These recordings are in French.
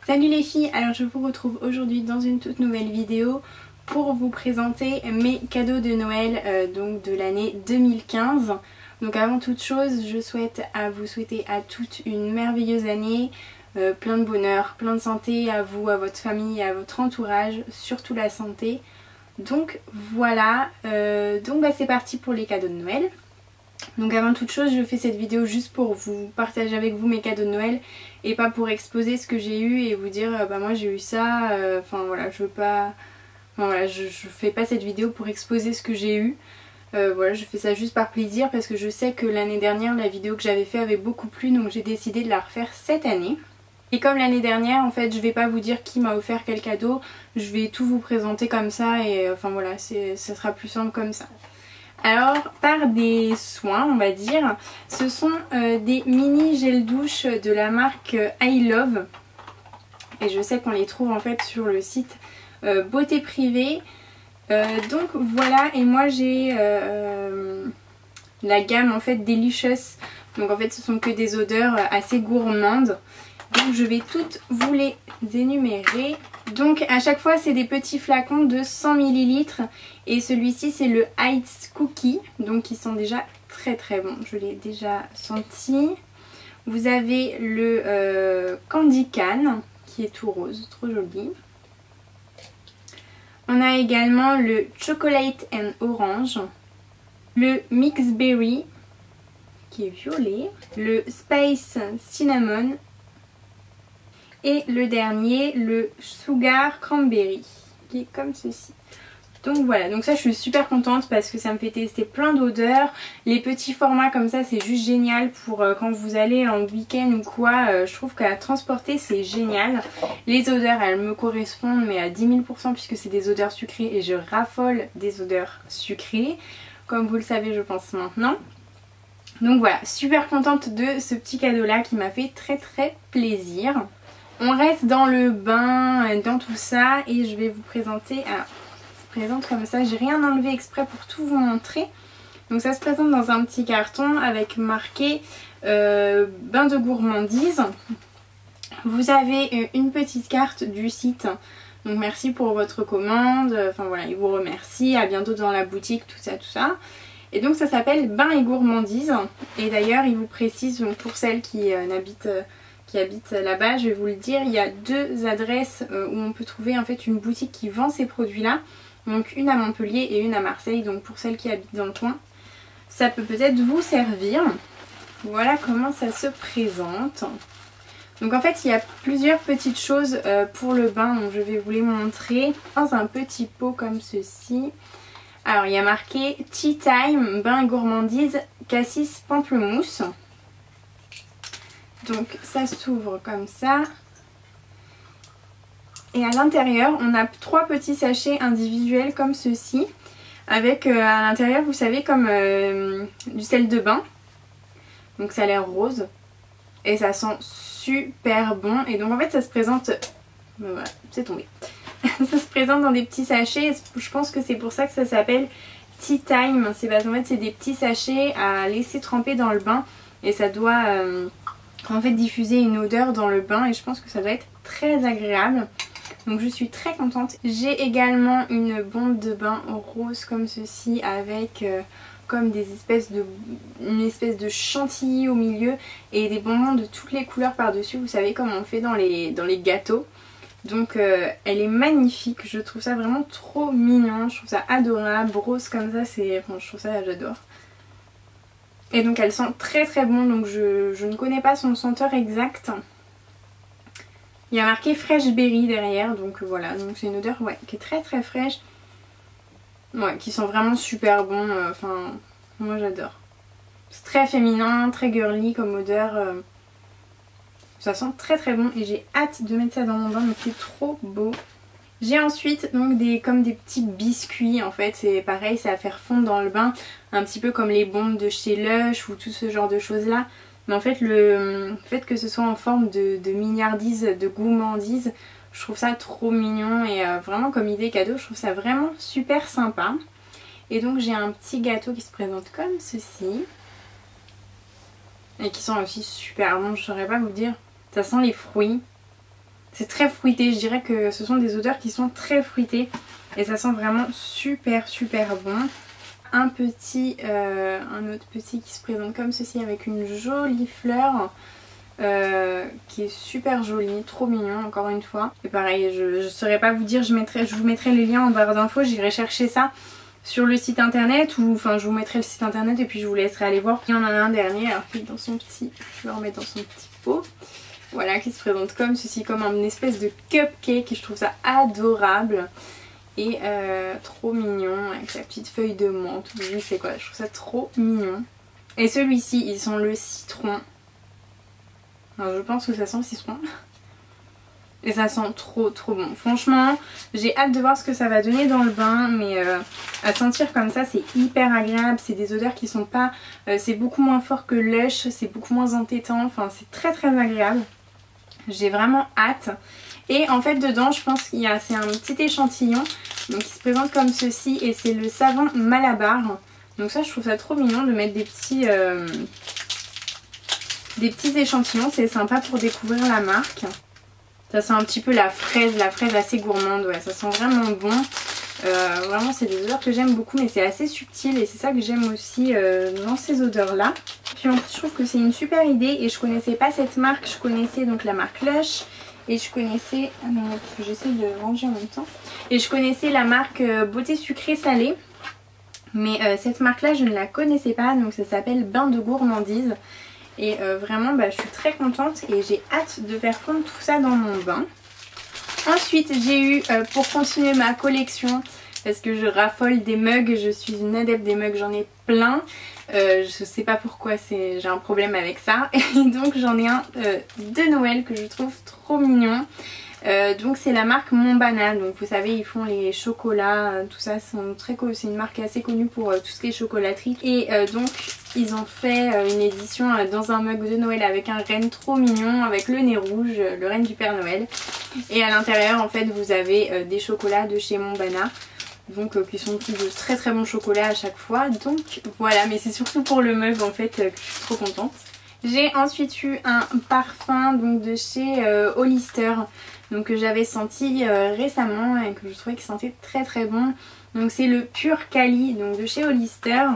Salut les filles, alors je vous retrouve aujourd'hui dans une toute nouvelle vidéo pour vous présenter mes cadeaux de Noël donc de l'année 2015. Donc avant toute chose, je souhaite vous souhaiter à toutes une merveilleuse année, plein de bonheur, plein de santé à vous, à votre famille, à votre entourage, surtout la santé. Donc voilà, c'est parti pour les cadeaux de Noël. Donc avant toute chose, je fais cette vidéo juste pour vous partager avec vous mes cadeaux de Noël et pas pour exposer ce que j'ai eu et vous dire bah moi j'ai eu ça, enfin voilà, je veux pas, enfin, voilà, je fais pas cette vidéo pour exposer ce que j'ai eu. Voilà, je fais ça juste par plaisir parce que je sais que l'année dernière la vidéo que j'avais fait avait beaucoup plu, donc j'ai décidé de la refaire cette année. Et comme l'année dernière, en fait, je vais pas vous dire qui m'a offert quel cadeau, je vais tout vous présenter comme ça et enfin voilà, ça sera plus simple comme ça. Alors, par des soins, on va dire, ce sont des mini gel douche de la marque I Love. Et je sais qu'on les trouve en fait sur le site Beauté Privée. Donc voilà, et moi j'ai la gamme en fait Delicious. Donc en fait ce sont que des odeurs assez gourmandes. Donc je vais toutes vous les énumérer. Donc à chaque fois c'est des petits flacons de 100 ml et celui-ci c'est le Ice Cookie, donc ils sont déjà très très bons, je l'ai déjà senti. Vous avez le Candy Can qui est tout rose, trop joli. On a également le Chocolate and Orange, le Mix Berry qui est violet, le Spice Cinnamon et le dernier, le Sugar Cranberry, qui est comme ceci. Donc voilà, donc ça je suis super contente parce que ça me fait tester plein d'odeurs. Les petits formats comme ça c'est juste génial pour quand vous allez en week-end ou quoi. Je trouve qu'à transporter c'est génial. Les odeurs elles me correspondent mais à 10 000 % puisque c'est des odeurs sucrées et je raffole des odeurs sucrées. Comme vous le savez je pense maintenant. Donc voilà, super contente de ce petit cadeau là qui m'a fait très très plaisir. On reste dans le bain, dans tout ça et je vais vous présenter, alors ça se présente comme ça, j'ai rien enlevé exprès pour tout vous montrer. Donc ça se présente dans un petit carton avec marqué bain de gourmandise. Vous avez une petite carte du site, donc merci pour votre commande, enfin voilà, ils vous remercient, à bientôt dans la boutique, tout ça tout ça. Et donc ça s'appelle bain et gourmandise et d'ailleurs ils vous précisent pour celles qui habitent là-bas, je vais vous le dire, il y a deux adresses où on peut trouver en fait une boutique qui vend ces produits-là. Donc une à Montpellier et une à Marseille, donc pour celles qui habitent dans le coin, ça peut peut-être vous servir. Voilà comment ça se présente. Donc en fait il y a plusieurs petites choses pour le bain, donc je vais vous les montrer dans un petit pot comme ceci. Alors il y a marqué Tea Time, bain et gourmandise, cassis pamplemousse. Donc ça s'ouvre comme ça. Et à l'intérieur on a 3 petits sachets individuels comme ceci. Avec à l'intérieur vous savez comme du sel de bain. Donc ça a l'air rose. Et ça sent super bon. Et donc en fait ça se présente... voilà, c'est tombé. Ça se présente dans des petits sachets. Je pense que c'est pour ça que ça s'appelle Tea Time. C'est parce qu'en fait c'est des petits sachets à laisser tremper dans le bain. Et ça doit... en fait diffuser une odeur dans le bain et je pense que ça doit être très agréable. Donc je suis très contente. J'ai également une bombe de bain rose comme ceci avec comme une espèce de chantilly au milieu et des bonbons de toutes les couleurs par dessus. Vous savez comme on fait dans les gâteaux. Donc elle est magnifique, je trouve ça vraiment trop mignon, je trouve ça adorable, rose comme ça, enfin, je trouve ça, j'adore. Et donc elle sent très très bon, donc je ne connais pas son senteur exact. Il y a marqué Fresh Berry derrière, donc voilà, donc c'est une odeur ouais, qui est très très fraîche. Ouais, qui sent vraiment super bon, enfin moi j'adore. C'est très féminin, très girly comme odeur. Ça sent très très bon et j'ai hâte de mettre ça dans mon bain, mais c'est trop beau. J'ai ensuite donc comme des petits biscuits en fait, c'est pareil, c'est à faire fondre dans le bain, un petit peu comme les bombes de chez Lush ou tout ce genre de choses là. Mais en fait le fait que ce soit en forme de mignardise, de gourmandise, je trouve ça trop mignon et vraiment comme idée cadeau, je trouve ça vraiment super sympa. Et donc j'ai un petit gâteau qui se présente comme ceci. Et qui sent aussi super bon, je saurais pas vous dire. Ça sent les fruits. C'est très fruité, je dirais que ce sont des odeurs qui sont très fruitées et ça sent vraiment super bon. Un autre petit qui se présente comme ceci avec une jolie fleur qui est super jolie, trop mignon encore une fois. Et pareil, je saurais pas vous dire, je vous mettrai les liens en barre d'infos, j'irai chercher ça sur le site internet ou enfin je vous mettrai le site internet et puis je vous laisserai aller voir. Il y en a un dernier, alors qui est dans son petit, je vais le remettre dans son petit pot. Voilà, qui se présente comme ceci, comme une espèce de cupcake et je trouve ça adorable. Et trop mignon avec sa petite feuille de menthe, je sais quoi, je trouve ça trop mignon. Et celui-ci, il sent le citron. Alors, je pense que ça sent le citron. Et ça sent trop bon. Franchement, j'ai hâte de voir ce que ça va donner dans le bain. Mais à sentir comme ça, c'est hyper agréable. C'est des odeurs qui sont pas... c'est beaucoup moins fort que Lush, c'est beaucoup moins entêtant. Enfin, c'est très agréable. J'ai vraiment hâte. Et en fait dedans je pense qu'il y a, c'est un petit échantillon donc qui se présente comme ceci et c'est le savon Malabar. Donc ça je trouve ça trop mignon de mettre des petits échantillons, c'est sympa pour découvrir la marque. Ça sent un petit peu la fraise assez gourmande, ouais, ça sent vraiment bon. Vraiment c'est des odeurs que j'aime beaucoup mais c'est assez subtil et c'est ça que j'aime aussi dans ces odeurs là. Puis en plus je trouve que c'est une super idée et je connaissais pas cette marque, je connaissais donc la marque Lush. Et je connaissais, ah non, parce que j'essaie de ranger en même temps. Et je connaissais la marque Beauté Sucrée Salée. Mais cette marque là je ne la connaissais pas. Donc ça s'appelle Bain de Gourmandise. Et vraiment je suis très contente. Et j'ai hâte de faire fondre tout ça dans mon bain. Ensuite j'ai eu pour continuer ma collection. Parce que je raffole des mugs. Je suis une adepte des mugs, j'en ai plein. Je sais pas pourquoi j'ai un problème avec ça. Et donc j'en ai un de Noël que je trouve trop mignon. Donc c'est la marque Monbana. Donc vous savez ils font les chocolats, tout ça, c'est une marque assez connue pour tout ce qui est chocolaterie. Et donc ils ont fait une édition dans un mug de Noël avec un renne trop mignon, avec le nez rouge, le renne du Père Noël. Et à l'intérieur en fait vous avez des chocolats de chez Monbana. Donc qui sont de très bons chocolats à chaque fois. Donc voilà, mais c'est surtout pour le mug en fait que je suis trop contente. J'ai ensuite eu un parfum donc de chez Hollister. Donc que j'avais senti récemment et que je trouvais qu'il sentait très bon. Donc c'est le Pur Cali donc de chez Hollister.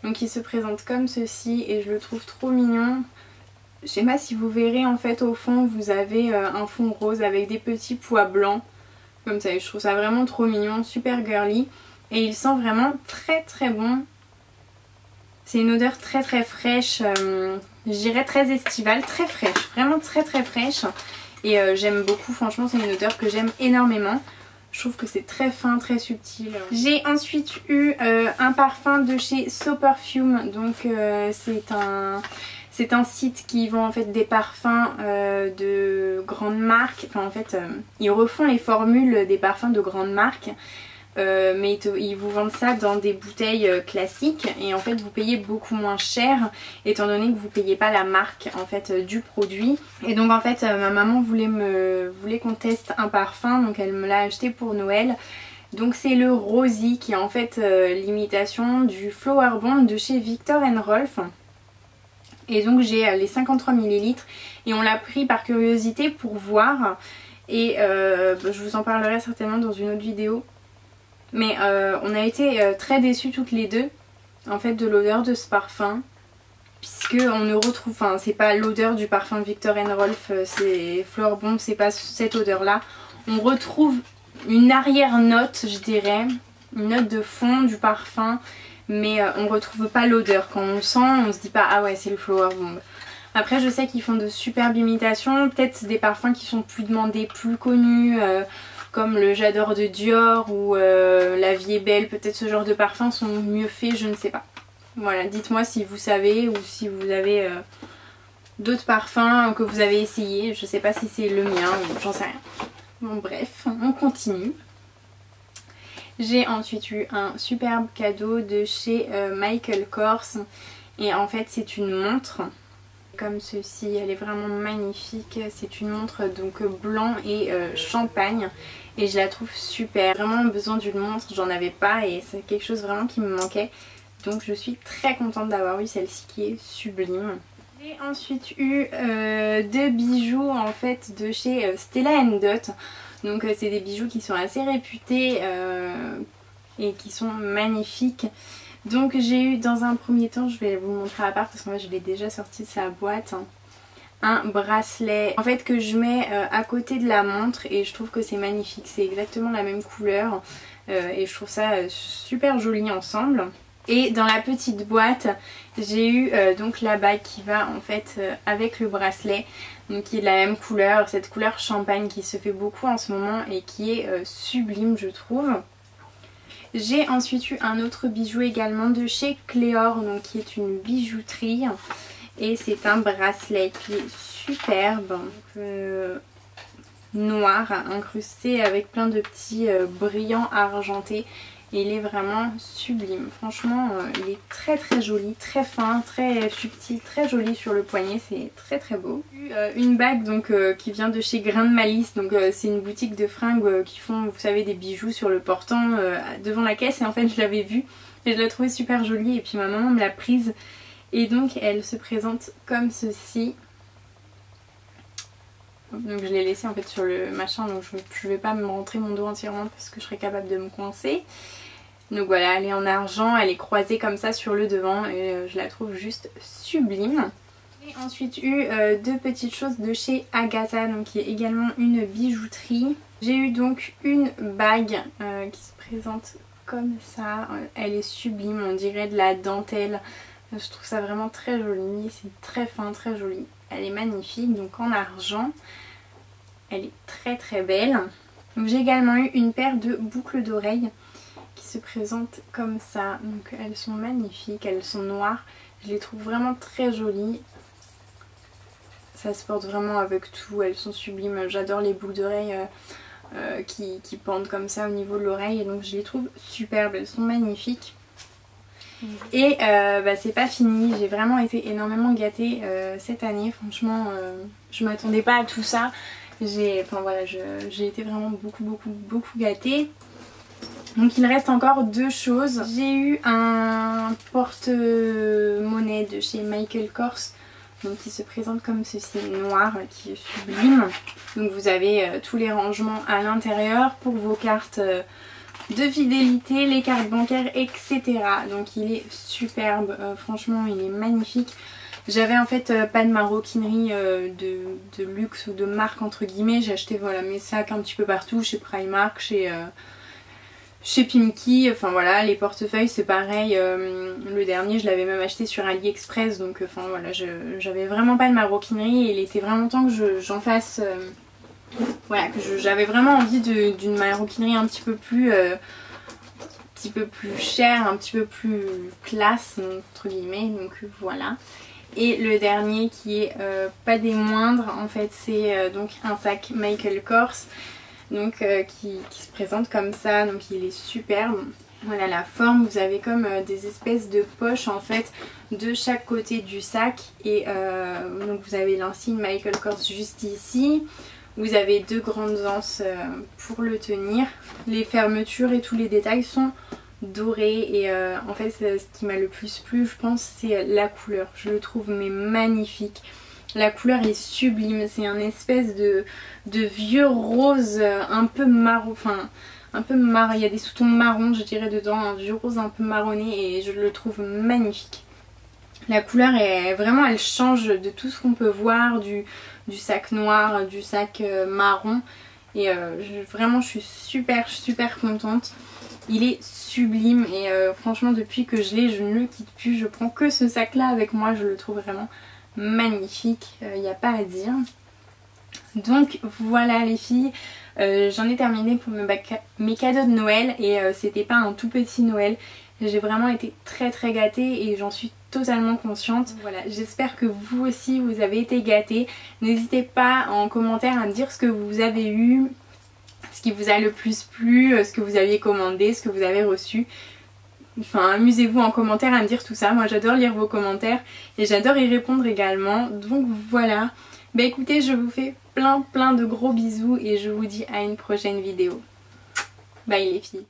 Donc il se présente comme ceci et je le trouve trop mignon. Je sais pas si vous verrez en fait au fond vous avez un fond rose avec des petits pois blancs. Comme ça, je trouve ça vraiment trop mignon, super girly. Et il sent vraiment très bon. C'est une odeur très fraîche, je dirais très estivale, très fraîche. Vraiment très fraîche. Et j'aime beaucoup, franchement c'est une odeur que j'aime énormément. Je trouve que c'est très fin, très subtil. J'ai ensuite eu un parfum de chez So Perfume. Donc c'est un site qui vend en fait des parfums de grandes marques. Enfin en fait ils refont les formules des parfums de grandes marques. Mais ils vous vendent ça dans des bouteilles classiques. Et en fait vous payez beaucoup moins cher étant donné que vous payez pas la marque en fait du produit. Et donc en fait ma maman voulait qu'on teste un parfum. Donc elle me l'a acheté pour Noël. Donc c'est le Rosy qui est en fait l'imitation du Flower Bomb de chez Viktor & Rolf. Et donc j'ai les 53 ml et on l'a pris par curiosité pour voir. Et je vous en parlerai certainement dans une autre vidéo. Mais on a été très déçus toutes les deux en fait de l'odeur de ce parfum. Puisque on ne retrouve, enfin c'est pas l'odeur du parfum Viktor & Rolf, c'est Flower Bomb, c'est pas cette odeur là. On retrouve une arrière note je dirais, une note de fond du parfum. Mais on retrouve pas l'odeur. Quand on sent, on se dit pas ah ouais c'est le Flower Bomb. Après je sais qu'ils font de superbes imitations, peut-être des parfums qui sont plus demandés, plus connus, comme le J'adore de Dior ou La Vie est Belle. Peut-être ce genre de parfums sont mieux faits, je ne sais pas. Voilà, dites-moi si vous savez ou si vous avez d'autres parfums que vous avez essayé. Je sais pas si c'est le mien ou j'en sais rien. Bon bref, on continue. J'ai ensuite eu un superbe cadeau de chez Michael Kors. Et en fait c'est une montre comme ceci, elle est vraiment magnifique. C'est une montre donc blanc et champagne. Et je la trouve super. Vraiment besoin d'une montre, j'en avais pas et c'est quelque chose vraiment qui me manquait. Donc je suis très contente d'avoir eu celle-ci qui est sublime. J'ai ensuite eu deux bijoux en fait de chez Stella & Dot. Donc c'est des bijoux qui sont assez réputés et qui sont magnifiques. Donc j'ai eu dans un premier temps, je vais vous le montrer à part parce que moi je l'ai déjà sorti de sa boîte, un bracelet en fait que je mets à côté de la montre et je trouve que c'est magnifique. C'est exactement la même couleur et je trouve ça super joli ensemble. Et dans la petite boîte j'ai eu donc la bague qui va en fait avec le bracelet, donc qui est de la même couleur, cette couleur champagne qui se fait beaucoup en ce moment et qui est sublime je trouve. J'ai ensuite eu un autre bijou également de chez Cléor, donc qui est une bijouterie. Et c'est un bracelet qui est superbe, noir, incrusté avec plein de petits brillants argentés. Et il est vraiment sublime. Franchement, il est très très joli, très fin, très subtil, très joli sur le poignet. C'est très très beau. Une bague donc qui vient de chez Grain de Malice. Donc c'est une boutique de fringues qui font, vous savez, des bijoux sur le portant devant la caisse. Et en fait, je l'avais vue et je la trouvais super jolie. Et puis ma maman me l'a prise. Et donc elle se présente comme ceci. Donc je l'ai laissée en fait sur le machin, donc je vais pas me rentrer mon dos entièrement parce que je serais capable de me coincer. Donc voilà, elle est en argent, elle est croisée comme ça sur le devant et je la trouve juste sublime. J'ai ensuite eu deux petites choses de chez Agatha, donc qui est également une bijouterie. J'ai eu donc une bague qui se présente comme ça, elle est sublime, on dirait de la dentelle. Je trouve ça vraiment très joli, c'est très fin, très joli. Elle est magnifique, donc en argent. Elle est très très belle. J'ai également eu une paire de boucles d'oreilles qui se présentent comme ça. Donc elles sont magnifiques, elles sont noires. Je les trouve vraiment très jolies. Ça se porte vraiment avec tout, elles sont sublimes. J'adore les boucles d'oreilles qui pendent comme ça au niveau de l'oreille. Et donc je les trouve superbes, elles sont magnifiques. Et c'est pas fini, j'ai vraiment été énormément gâtée cette année, franchement je m'attendais pas à tout ça. J'ai été vraiment beaucoup gâtée. Donc il reste encore deux choses. J'ai eu un porte-monnaie de chez Michael Kors, donc qui se présente comme ceci, noir, qui est sublime. Donc vous avez tous les rangements à l'intérieur pour vos cartes de fidélité, les cartes bancaires, etc. Donc il est superbe, franchement il est magnifique. J'avais en fait pas de maroquinerie de luxe ou de marque entre guillemets. J'ai acheté voilà, mes sacs un petit peu partout, chez Primark, chez Pimki, enfin voilà. Les portefeuilles c'est pareil, le dernier je l'avais même acheté sur AliExpress. Donc enfin voilà, j'avais vraiment pas de maroquinerie et il était vraiment temps que j'en fasse... Voilà, que j'avais vraiment envie d'une maroquinerie un petit peu plus chère, un petit peu plus classe entre guillemets, donc voilà. Et le dernier qui est pas des moindres en fait, c'est donc un sac Michael Kors, donc qui se présente comme ça, donc il est superbe. Voilà la forme, vous avez comme des espèces de poches en fait de chaque côté du sac et donc vous avez l'insigne Michael Kors juste ici. Vous avez deux grandes anses pour le tenir. Les fermetures et tous les détails sont dorés. Et en fait ce qui m'a le plus plu je pense c'est la couleur. Je le trouve mais magnifique. La couleur est sublime. C'est un espèce de vieux rose un peu marron. Enfin un peu marron. Il y a des sous-tons marron je dirais dedans. Un vieux rose un peu marronné et je le trouve magnifique. La couleur est vraiment, elle change de tout ce qu'on peut voir, du sac noir, du sac marron. Et vraiment je suis super contente. Il est sublime et franchement depuis que je l'ai je ne le quitte plus. Je prends que ce sac là avec moi, je le trouve vraiment magnifique. Il n'y a pas à dire. Donc voilà les filles. J'en ai terminé pour mes cadeaux de Noël et c'était pas un tout petit Noël. J'ai vraiment été très gâtée et j'en suis totalement consciente. Voilà, j'espère que vous aussi vous avez été gâtés. N'hésitez pas en commentaire à me dire ce que vous avez eu, ce qui vous a le plus plu, ce que vous aviez commandé, ce que vous avez reçu. Enfin amusez-vous en commentaire à me dire tout ça. Moi j'adore lire vos commentaires et j'adore y répondre également. Donc voilà. Bah écoutez, je vous fais plein de gros bisous et je vous dis à une prochaine vidéo. Bye les filles.